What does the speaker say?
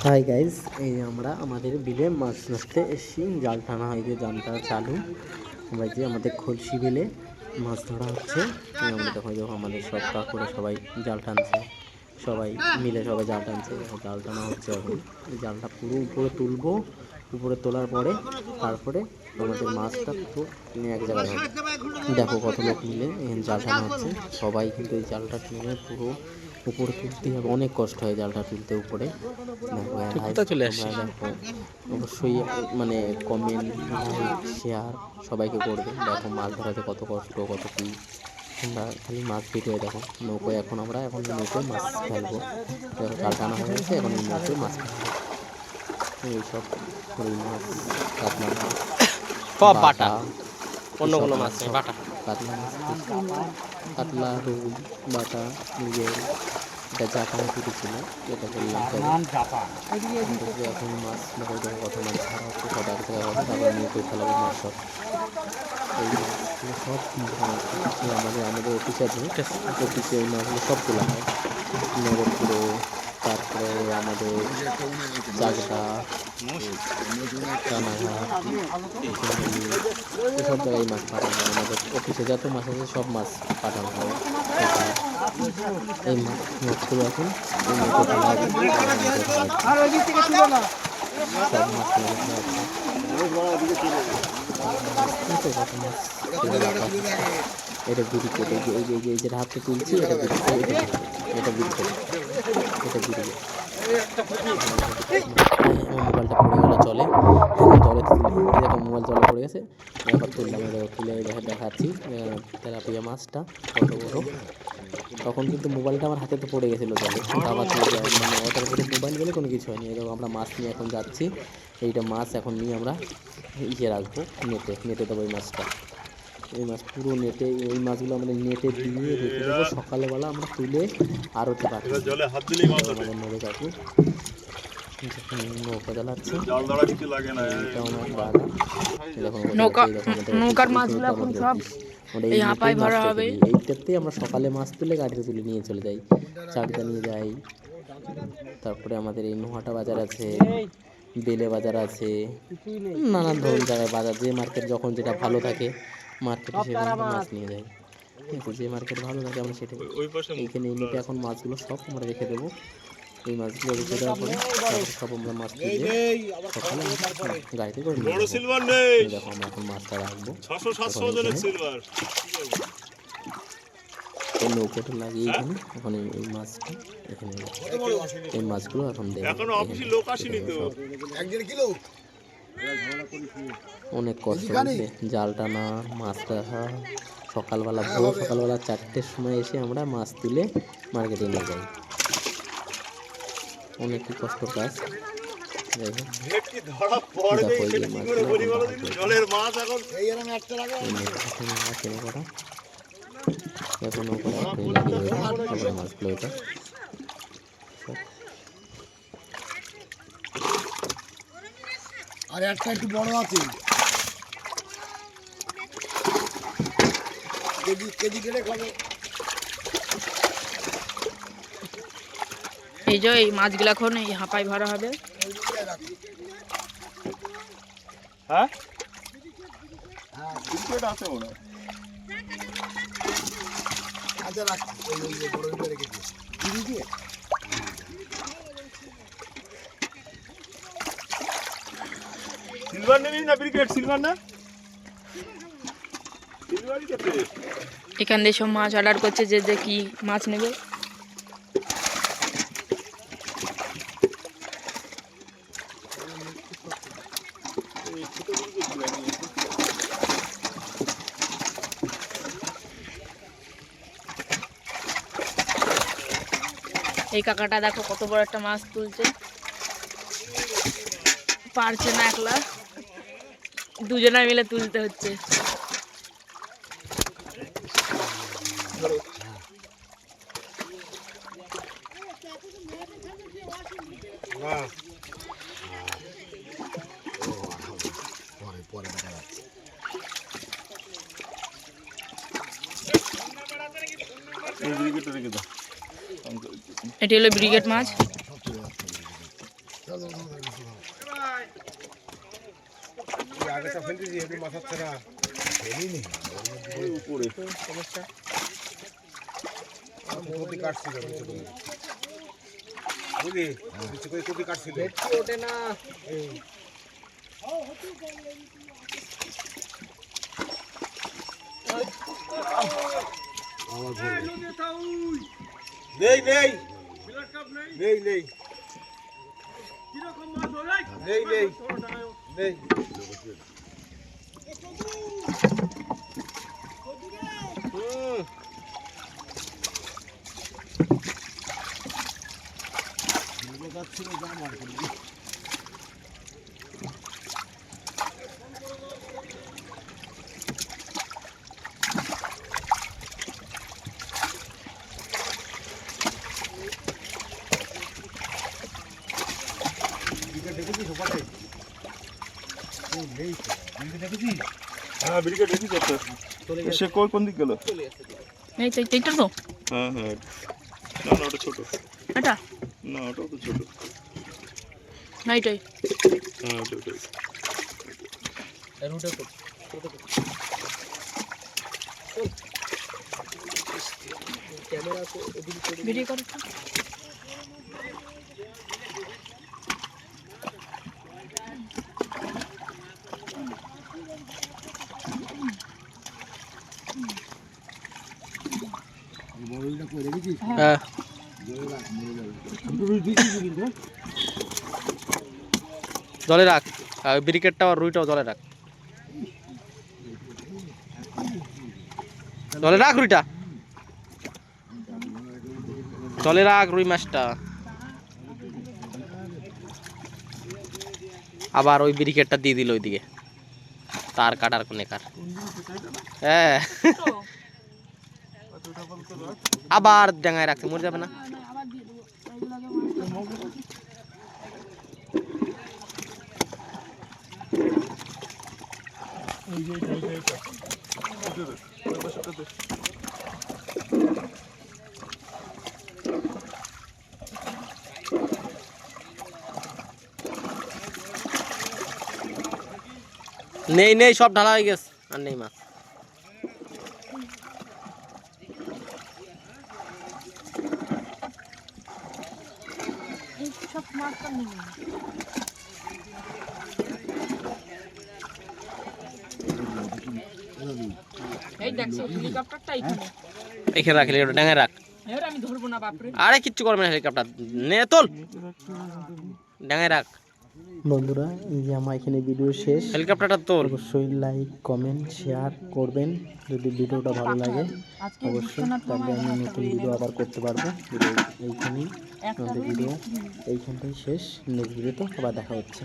Hi guys, এই আমরা আমাদের বিলে মাছ ধরতে এসেছি। জাল টানা হয় যে জালটা চালু, আমরা যে আমাদের খলসি বিলে মাছ ধরা হচ্ছে। আমরা দেখো আমাদের সব কাকুরা সবাই জাল টানছে, সবাই মিলে সবাই জাল টানছে। জাল টানা হচ্ছে এখন। এই জালটা পুরো উপরে তুলবো, উপরে তোলার পরে তারপরে আমাদের মাছটা পুরো এক জায়গায় হবে। দেখো কত লোক মিলে জাল টানা হচ্ছে, সবাই কিন্তু এই জালটা টেনে পুরো উপরে তুলতে হবে। অনেক কষ্ট হয় জালটা তুলতে উপরে। দেখো চলে আসছে। দেখো অবশ্যই মানে কমেন্ট, লাইক, শেয়ার সবাইকে করবে। দেখো মাছ ধরাতে কত কষ্ট, কত কী। আমরা খালি মাছ ভিডিও দেখো নৌকোয়। এখন নৌকোয় মাছ ফেলবো। দেখো জাল টানা হয়ে গেছে, এখন এই নৌকোয় মাছ ফেলবো। এইসব রুই মাছ, কাতলা মাছ, বাটা, অন্য কোনো মাছ নেই, বাটা, কাতলা মাছ, কাতলা, রুই, বাটা, মৃগেল। এটা জাপানে তুলেছিল, এটা বললাম। এখন মাছ দেখো কত মাছ ধরা হচ্ছে, সব এক জায়গায় হবে। তারপর নৌকোয় ফেলাবো মাছ সব। এই মাছগুলো সব আমাদের অফিসে আছে, অফিসে এই মাছগুলো সব তোলা হয়। নগরপুরে, তারপরে আমাদের চাকদা, রানাঘাট, এসব জায়গায় মাছ পাঠানো হয়। আমাদের অফিসে যত মাছ আছে সব মাছ পাঠানো হয়। এই মাছগুলো এখন এই নৌকো ফেলা হবে, সব মাছ এটা বিড়ি কেটে এই যে হাতে তুলছি, এটা বিড়ি কেটে, এটা বিড়ি কেটে, এটা বিড়ি। মোবাইলটা পড়ে গেল জলে, জলে তুলি। দেখো মোবাইল জলে পড়ে গেছে, এবার তুললাম। দেখো তুলে দেখাচ্ছি তেলাপিয়া মাছটা কত বড়। তখন কিন্তু মোবাইলটা আমার হাতে তো পড়ে গেছিলো জলে, আবার তুলে মানে ওটার উপরে মোবাইল বলে কোনো কিছু হয়নি। এরকম আমরা মাছ নিয়ে এখন যাচ্ছি। এইটা মাছ এখন নিয়ে আমরা রাখবো, নেটে দেবো এই মাছটা। এই মাছ পুরো নেটে, এই মাছগুলো আমরা নেটে দিয়ে রেখে দেবো। সকালবেলা আমরা তুলে আরতে পাঠাবো। আমাদের নদী কাকু নৌকা চালাচ্ছে, নৌকার মাছগুলো এখন সব এই হাঁপায় ভরা হবে। এইটাতেই আমরা সকালে মাছ তুলে গাড়িতে তুলে নিয়ে চলে যাই, চাকদা নিয়ে যাই। তারপরে আমাদের এই নোহাটা বাজার আছে, বেলে বাজার আছে, নানান ধরনের জায়গায় বাজার। যে মার্কেট যখন যেটা ভালো থাকে মার্কেটে সেখানে মাছ নিয়ে যাই। ঠিক আছে, যে মার্কেট ভালো থাকে আমরা সেটাই। এইখানে এই নেটে এখন মাছগুলো সব আমরা রেখে দেবো। এই মাছগুলো রেখে দেওয়ার পরে সব আমরা মাছ তুলে সকালে গাড়িতে করে নিয়ে যাবো। দেখো আমরা এখন মাছটা রাখবো, এই নৌকোটা লাগিয়ে এখানে। এখন এই মাছটা এখানে, এই মাছগুলো এখন অনেক কষ্ট হচ্ছে জাল টানা, মাছ রাখা। সকালবেলা ভোর সকালবেলা 4টের সময় এসে আমরা মাছ তুলে মার্কেটে নিয়ে যাই। অনেকই কষ্ট কাজ। মাছগুলো এটা আর একটা একটু বড় আছে, কেজি কেটে খাবে। এই যে এই মাছগুলো এখন এই হাঁপায় ভরা হবে। হ্যাঁ আচ্ছা রাখছি, বড় রেখেছি। সিলভার নেবি না ব্রিকেট? সিলভার না, সিলভারই তো ফ্রেশ। এখান দিয়ে সব মাছ অর্ডার করছে, যে কি মাছ নেবে। এই কাকাটা দেখো কত বড় একটা মাছ তুলছে, পারছে না একলা, দুজনা মিলে তুলতে হচ্ছে। এই ব্রিকেটটা রেখে দাও। এটি হলো ব্রিগেড মাছ। আগেটা ফেলতে দিয়ে একটু মাথার ছাড়া ফেলিনি উপরে কপি কাটছিল নিচে করে বুঝলি নিচে করে কপি কাটছিল ওঠে না নেই নেই নেই নেই নেই নেই নেই হ্যাঁ ব্রিগেড রেখি করতে সে কই কোন দিক গেল এই তো এইটা তো হ্যাঁ হ্যাঁ না না ওটা ছোট এটা না ওটা তো ছোট না এইটাই। হ্যাঁ ওটা ওটাই ভিডিও করো তো। হ্যাঁ জলে রাখ আর ব্রিকেটটা আর রুইটাও জলে রাখ জলে রাখ রুইটা জলে রাখ রুই মাছটা আবার ওই ব্রিকেটটা দিয়ে দিল ওইদিকে তার কাটার কোনে কার হ্যাঁ আবার ডাঙায় রাখতে মরে যাবে না নেই নেই সব ঢালা হয়ে গেছে আর নেই মাছ এই দেখছো হেলিকপ্টারটা এইখানে। এখানে রাখ হেলিকপ্টার ডাঙায় রাখ এবার আমি ধরবো না বাপরে। আরে কিচ্ছু করবে না হেলিকপ্টার নে তোল ডাঙায় রাখ বন্ধুরা এই যে আমার এখানে ভিডিও শেষ হেলিকপ্টারটা তোল অবশ্যই লাইক কমেন্ট শেয়ার করবেন যদি ভিডিওটা ভালো লাগে অবশ্যই তাহলে আমি নতুন ভিডিও আবার করতে পারবো এইখানেই আমাদের ভিডিও এইখানটাই শেষ নেক্সট ভিডিওতে আবার দেখা হচ্ছে